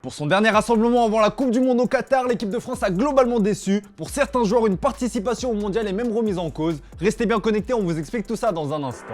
Pour son dernier rassemblement avant la Coupe du Monde au Qatar, l'équipe de France a globalement déçu. Pour certains joueurs, une participation au mondial est même remise en cause. Restez bien connectés, on vous explique tout ça dans un instant.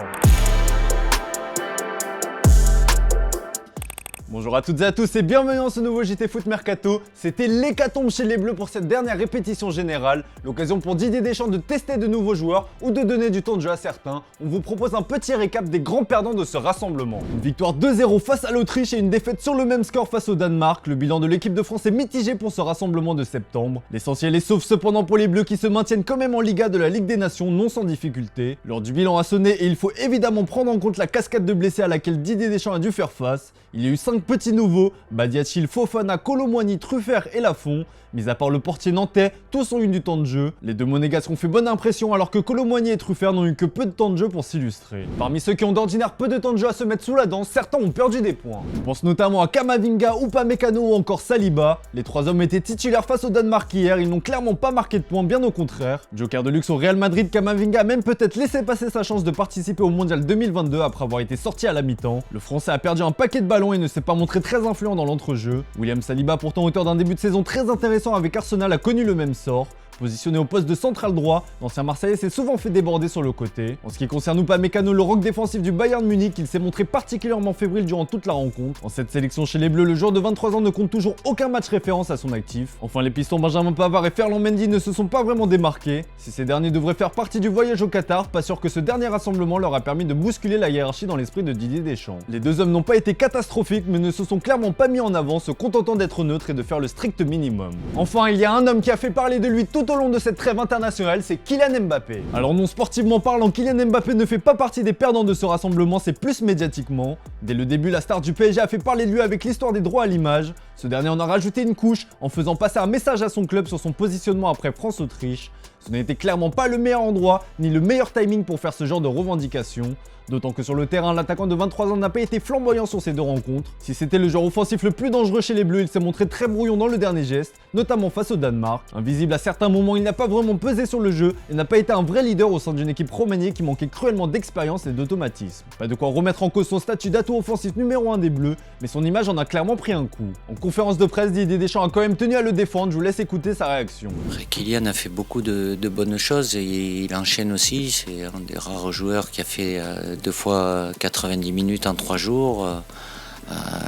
Bonjour à toutes et à tous et bienvenue dans ce nouveau JT Foot Mercato. C'était l'hécatombe chez les Bleus pour cette dernière répétition générale. L'occasion pour Didier Deschamps de tester de nouveaux joueurs ou de donner du temps de jeu à certains. On vous propose un petit récap des grands perdants de ce rassemblement. Une victoire 2-0 face à l'Autriche et une défaite sur le même score face au Danemark. Le bilan de l'équipe de France est mitigé pour ce rassemblement de septembre. L'essentiel est sauf cependant pour les Bleus qui se maintiennent quand même en Liga de la Ligue des Nations non sans difficulté. L'heure du bilan a sonné et il faut évidemment prendre en compte la cascade de blessés à laquelle Didier Deschamps a dû faire face. Il y a eu 5 petits nouveaux, Badiachil, Fofana, Kolo Muani, Truffert et Lafont. Mis à part le portier nantais, tous ont eu du temps de jeu. Les deux monégasques ont fait bonne impression alors que Kolo Muani et Truffert n'ont eu que peu de temps de jeu pour s'illustrer. Parmi ceux qui ont d'ordinaire peu de temps de jeu à se mettre sous la dent, certains ont perdu des points. On pense notamment à Camavinga, Upamecano ou encore Saliba. Les trois hommes étaient titulaires face au Danemark hier, ils n'ont clairement pas marqué de points, bien au contraire. Joker de luxe au Real Madrid, Camavinga a même peut-être laissé passer sa chance de participer au Mondial 2022 après avoir été sorti à la mi-temps. Le Français a perdu un paquet de ballons et ne s'est pas montré très influent dans l'entrejeu. William Saliba, pourtant auteur d'un début de saison très intéressant avec Arsenal, a connu le même sort. Positionné au poste de central droit, l'ancien Marseillais s'est souvent fait déborder sur le côté. En ce qui concerne Upamecano, le roc défensif du Bayern Munich, il s'est montré particulièrement fébrile durant toute la rencontre. En cette sélection chez les Bleus, le joueur de 23 ans ne compte toujours aucun match référence à son actif. Enfin, les pistons Benjamin Pavard et Ferland Mendy ne se sont pas vraiment démarqués. Si ces derniers devraient faire partie du voyage au Qatar, pas sûr que ce dernier rassemblement leur a permis de bousculer la hiérarchie dans l'esprit de Didier Deschamps. Les deux hommes n'ont pas été catastrophiques, mais ne se sont clairement pas mis en avant, se contentant d'être neutres et de faire le strict minimum. Enfin, il y a un homme qui a fait parler de lui tout au long de cette trêve internationale, c'est Kylian Mbappé. Alors non sportivement parlant, Kylian Mbappé ne fait pas partie des perdants de ce rassemblement, c'est plus médiatiquement. Dès le début, la star du PSG a fait parler de lui avec l'histoire des droits à l'image. Ce dernier en a rajouté une couche en faisant passer un message à son club sur son positionnement après France-Autriche. Ce n'était clairement pas le meilleur endroit, ni le meilleur timing pour faire ce genre de revendication. D'autant que sur le terrain, l'attaquant de 23 ans n'a pas été flamboyant sur ces deux rencontres. Si c'était le joueur offensif le plus dangereux chez les Bleus, il s'est montré très brouillon dans le dernier geste, notamment face au Danemark. Invisible à certains moments, il n'a pas vraiment pesé sur le jeu et n'a pas été un vrai leader au sein d'une équipe remaniée qui manquait cruellement d'expérience et d'automatisme. Pas de quoi remettre en cause son statut d'atout offensif numéro 1 des Bleus, mais son image en a clairement pris un coup. En conférence de presse, Didier Deschamps a quand même tenu à le défendre, je vous laisse écouter sa réaction. Kylian a fait beaucoup de bonnes choses et il enchaîne aussi, c'est un des rares joueurs qui a fait 2 fois 90 minutes en 3 jours.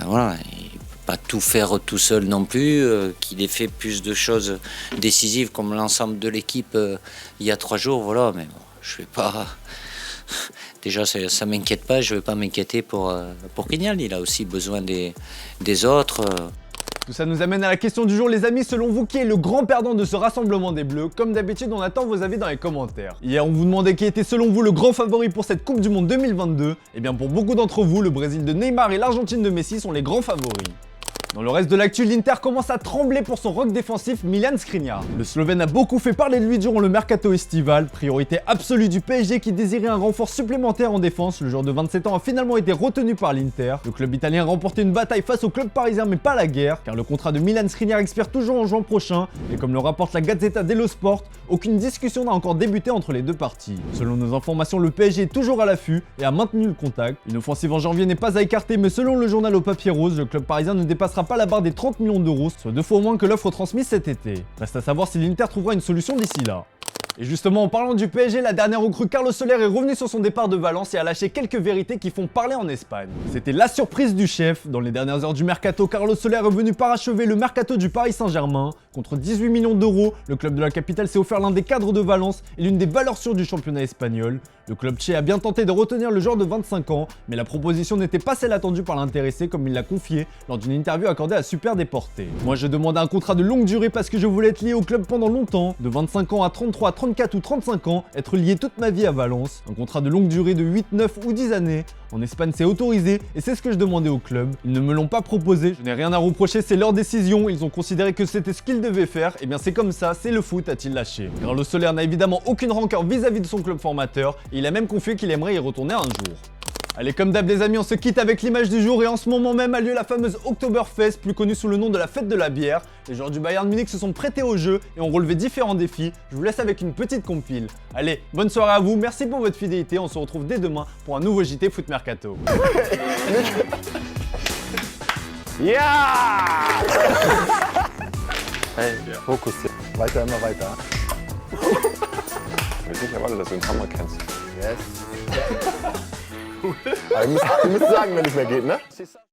Voilà, il ne peut pas tout faire tout seul non plus, qu'il ait fait plus de choses décisives comme l'ensemble de l'équipe il y a 3 jours, voilà, mais bon, je vais pas... Déjà, ça m'inquiète pas, je ne vais pas m'inquiéter pour Kylian, il a aussi besoin des autres. Tout ça nous amène à la question du jour, les amis. Selon vous, qui est le grand perdant de ce rassemblement des Bleus? Comme d'habitude, on attend vos avis dans les commentaires. Hier, on vous demandait qui était selon vous le grand favori pour cette Coupe du Monde 2022. Et bien pour beaucoup d'entre vous, le Brésil de Neymar et l'Argentine de Messi sont les grands favoris. Dans le reste de l'actu, l'Inter commence à trembler pour son rock défensif Milan Skriniar. Le Slovène a beaucoup fait parler de lui durant le mercato estival, priorité absolue du PSG qui désirait un renfort supplémentaire en défense. Le joueur de 27 ans a finalement été retenu par l'Inter. Le club italien a remporté une bataille face au club parisien mais pas la guerre, car le contrat de Milan Skriniar expire toujours en juin prochain et comme le rapporte la Gazzetta dello Sport, aucune discussion n'a encore débuté entre les deux parties. Selon nos informations, le PSG est toujours à l'affût et a maintenu le contact. Une offensive en janvier n'est pas à écarter, mais selon le journal au papier rose, le club parisien ne dépassera pas la barre des 30 millions d'euros, soit 2 fois moins que l'offre transmise cet été. Reste à savoir si l'Inter trouvera une solution d'ici là. Et justement, en parlant du PSG, la dernière recrue Carlos Soler est revenu sur son départ de Valence et a lâché quelques vérités qui font parler en Espagne. C'était la surprise du chef. Dans les dernières heures du mercato, Carlos Soler est venu parachever le mercato du Paris Saint-Germain. Contre 18 millions d'euros, le club de la capitale s'est offert l'un des cadres de Valence et l'une des valeurs sûres du championnat espagnol. Le club tchèque a bien tenté de retenir le joueur de 25 ans, mais la proposition n'était pas celle attendue par l'intéressé comme il l'a confié lors d'une interview accordée à Super Deporté. Moi je demandais un contrat de longue durée parce que je voulais être lié au club pendant longtemps, de 25 ans à 33, 34 ou 35 ans, être lié toute ma vie à Valence. Un contrat de longue durée de 8, 9 ou 10 années. En Espagne c'est autorisé et c'est ce que je demandais au club. Ils ne me l'ont pas proposé, je n'ai rien à reprocher, c'est leur décision, ils ont considéré que c'était ce qu'ils devaient faire, et bien c'est comme ça, c'est le foot, a-t-il lâché. Carlos Soler n'a évidemment aucune rancœur vis-à-vis de son club formateur, et il a même confié qu'il aimerait y retourner un jour. Allez, comme d'hab les amis, on se quitte avec l'image du jour et en ce moment même a lieu la fameuse Oktoberfest, plus connue sous le nom de la fête de la bière. Les joueurs du Bayern Munich se sont prêtés au jeu et ont relevé différents défis. Je vous laisse avec une petite compile. Allez, bonne soirée à vous, merci pour votre fidélité, on se retrouve dès demain pour un nouveau JT Foot Mercato. Yeah! Hey, Fokus hier. Weiter, immer weiter. Ich hab nicht erwartet, dass du den Hammer kennst. Yes. Aber ihr müsst sagen, wenn nicht mehr geht, ne?